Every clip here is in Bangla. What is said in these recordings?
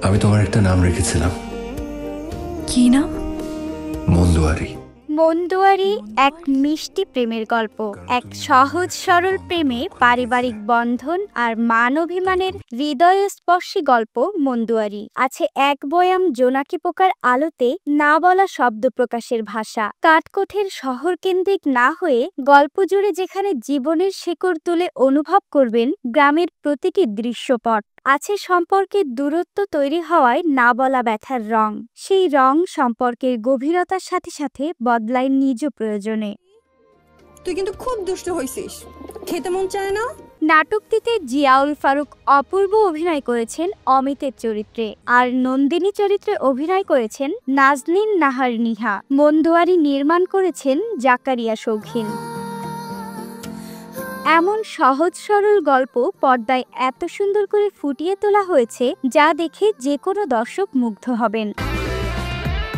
আমি তোমার একটা নাম রেখেছিলাম। কি নাম? মন্দুয়ারি। মন্দুয়ারি এক মিষ্টি প্রেমের গল্প, এক সহজ সরল প্রেমে পারিবারিক বন্ধন আর মান অভিমানের হৃদয়স্পর্শী গল্প মন্দুয়ারি। আছে এক বয়াম জোনাকি পোকার আলোতে না বলা শব্দ প্রকাশের ভাষা। কাঠকোঠের শহর কেন্দ্রিক না হয়ে গল্প জুড়ে যেখানে জীবনের শেকড় তুলে অনুভব করবেন গ্রামের প্রতিটি দৃশ্যপট। আছে সম্পর্কের দূরত্ব তৈরি হওয়ায় না বলা ব্যথার রং। সেই রং সম্পর্কের গভীরতার সাথে সাথে বদলায় নিজ প্রয়োজনে। তুই কিন্তু খুব দুষ্ট হইছিস, খেতে মন চায় না। নাটকটিতে জিয়াউল ফারুক অপূর্ব অভিনয় করেছেন অমিতের চরিত্রে, আর নন্দিনী চরিত্রে অভিনয় করেছেন নাজনীন নাহার নিহা। মন্দুয়ারি নির্মাণ করেছেন জাকারিয়া শৌখিন। এমন সহজ সরল গল্প পর্দায় এত সুন্দর করে ফুটিয়ে তোলা হয়েছে যা দেখে যে কোনো দর্শক মুগ্ধ হবেন।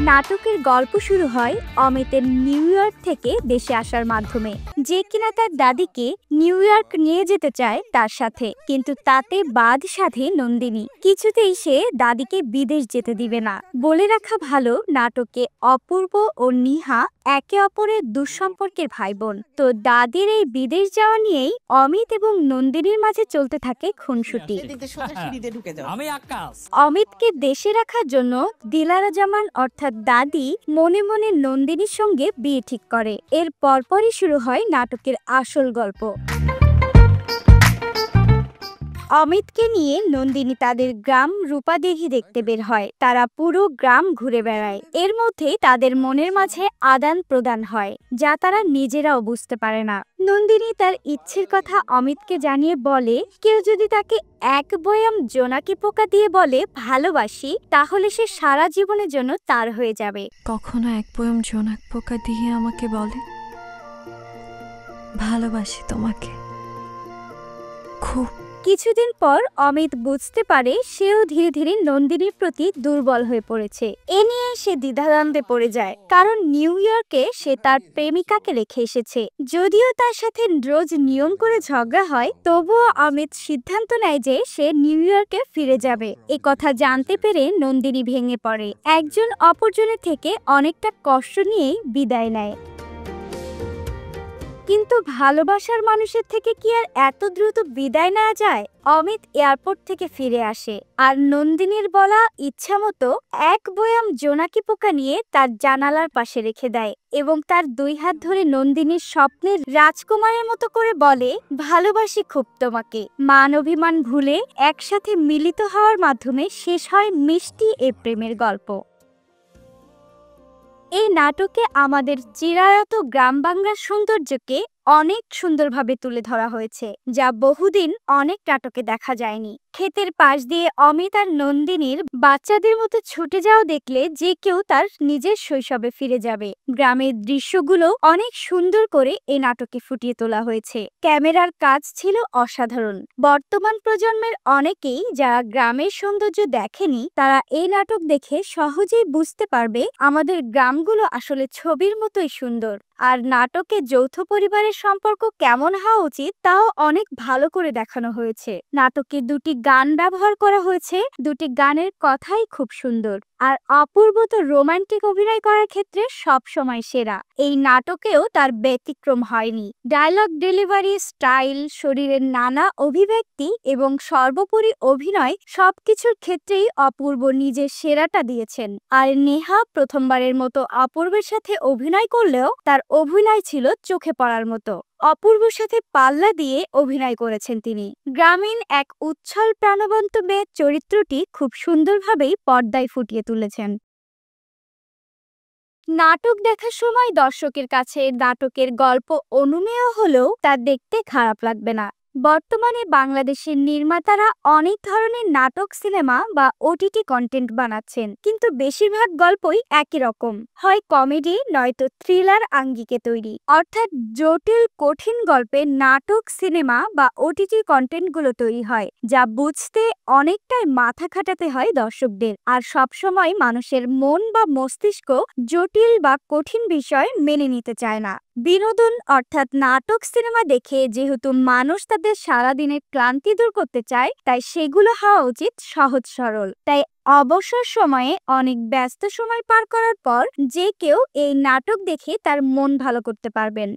নাটকের গল্প শুরু হয় অমিতের নিউ ইয়র্ক থেকে দেশে আসার মাধ্যমে, যে কিনা তার দাদিকে নিউ ইয়র্ক নিয়ে যেতে চায় তার সাথে, কিন্তু তাতে বাদ সাধে নন্দিনী। কিছুতেই সে দাদিকে বিদেশ যেতে দিবে না। বলে রাখা ভালো, নাটকে অপূর্ব ও নিহা একে অপরের দুঃসম্পর্কের ভাই বোন। তো দাদির এই বিদেশ যাওয়া নিয়েই অমিত এবং নন্দিনীর মাঝে চলতে থাকে খুনসুটি। অমিতকে দেশে রাখার জন্য দিলারা জামান অর্থাৎ দাদি মনে মনে নন্দিনীর সঙ্গে বিয়ে ঠিক করে। এর পরপরই শুরু হয় নাটকের আসল গল্প। অমিতকে নিয়ে নন্দিনী তাদের গ্রাম রূপাদিঘি দেখতে বের হয়। তারা পুরো গ্রাম ঘুরে বেড়ায়। এর মধ্যেই তাদের মনের মাঝে আদান প্রদান হয়, যা তারা নিজেরাও বুঝতে পারে না। নন্দিনী তার ইচ্ছের কথা অমিতকে জানিয়ে বলে, কেউ যদি তাকে এক বয়াম জোনাকি পোকা দিয়ে বলে ভালোবাসি, তাহলে সে সারা জীবনের জন্য তার হয়ে যাবে। কখনো এক বয়াম জোনাক পোকা দিয়ে আমাকে বলে ভালোবাসি তোমাকে খুব। কিছুদিন পর অমিত বুঝতে পারে সেও ধীরে ধীরে নন্দিনীর প্রতি দুর্বল হয়ে পড়েছে। এ নিয়ে সে দ্বিধাদ্বন্দ্বে পড়ে যায়, কারণ নিউ ইয়র্কে সে তার প্রেমিকাকে রেখে এসেছে। যদিও তার সাথে রোজ নিয়ম করে ঝগড়া হয়, তবুও অমিত সিদ্ধান্ত নেয় যে সে নিউ ইয়র্কে ফিরে যাবে। এ কথা জানতে পেরে নন্দিনী ভেঙে পড়ে, একজন অপরজনের থেকে অনেকটা কষ্ট নিয়েই বিদায় নেয়। কিন্তু ভালোবাসার মানুষের থেকে কি আর এত দ্রুত বিদায় নেওয়া যায়? অমিত এয়ারপোর্ট থেকে ফিরে আসে আর নন্দিনীর বলা ইচ্ছামতো এক বয়াম জোনাকি পোকা নিয়ে তার জানালার পাশে রেখে দেয় এবং তার দুই হাত ধরে নন্দিনীর স্বপ্নের রাজকুমারের মতো করে বলে, ভালোবাসি খুব তোমাকে। মান অভিমান ভুলে একসাথে মিলিত হওয়ার মাধ্যমে শেষ হয় মিষ্টি এ প্রেমের গল্প। এই নাটকে আমাদের চিরায়ত গ্রাম বাংলার সৌন্দর্যকে অনেক সুন্দরভাবে তুলে ধরা হয়েছে, যা বহুদিন অনেক নাটকে দেখা যায়নি। ক্ষেতের পাশ দিয়ে অমিত আর নন্দিনীর বাচ্চাদের মতো ছুটে যাওয়া দেখলে যে কেউ তার নিজের শৈশবে ফিরে যাবে। গ্রামের দৃশ্যগুলো অনেক সুন্দর করে এই নাটকে ফুটিয়ে তোলা হয়েছে। ক্যামেরার কাজ ছিল অসাধারণ। বর্তমান প্রজন্মের অনেকেই যারা গ্রামের সৌন্দর্য দেখেনি, তারা এই নাটক দেখে সহজেই বুঝতে পারবে আমাদের গ্রামগুলো আসলে ছবির মতোই সুন্দর। আর নাটকে যৌথ পরিবারের সম্পর্ক কেমন হওয়া উচিত তাও অনেক ভালো করে দেখানো হয়েছে। নাটকে দুটি গান ব্যবহার করা হয়েছে, দুটি গানের কথাই খুব সুন্দর। আর অপূর্ব তো রোমান্টিক অভিনয় করার ক্ষেত্রে সব সময় সেরা। এই নাটকেও তার ব্যতিক্রম হয়নি। ডায়লগ ডেলিভারি, স্টাইল, শরীরের নানা অভিব্যক্তি এবং সর্বোপরি অভিনয়, সবকিছুর ক্ষেত্রেই অপূর্ব নিজের সেরাটা দিয়েছেন। আর নেহা প্রথমবারের মতো অপূর্বের সাথে অভিনয় করলেও তার অভিনয় ছিল চোখে পড়ার মতো। অপূর্বর সাথে পাল্লা দিয়ে অভিনয় করেছেন তিনি। গ্রামীণ এক উচ্ছল প্রাণবন্ত মেয়ের চরিত্রটি খুব সুন্দরভাবেই পর্দায় ফুটিয়ে তুলেছেন। নাটক দেখার সময় দর্শকের কাছে নাটকের গল্প অনুমেয় হলেও তা দেখতে খারাপ লাগবে না। বর্তমানে বাংলাদেশের নির্মাতারা অনেক ধরনের নাটক, সিনেমা বা ওটিটি কন্টেন্ট বানাচ্ছেন, কিন্তু বেশিরভাগ গল্পই একই রকম, হয় কমেডি নয়তো থ্রিলার আঙ্গিকে তৈরি। অর্থাৎ জটিল কঠিন গল্পে নাটক, সিনেমা বা ওটিটি কন্টেন্টগুলো তৈরি হয়, যা বুঝতে অনেকটাই মাথা খাটাতে হয় দর্শকদের। আর সবসময় মানুষের মন বা মস্তিষ্ক জটিল বা কঠিন বিষয় মেনে নিতে চায় না। বিনোদন অর্থাৎ নাটক সিনেমা দেখে যেহেতু মানুষ তাদের সারাদিনের ক্লান্তি দূর করতে চায়, তাই সেগুলো হওয়া উচিত সহজ সরল। তাই অবসর সময়ে অনেক ব্যস্ত সময় পার করার পর যে কেউ এই নাটক দেখে তার মন ভালো করতে পারবেন।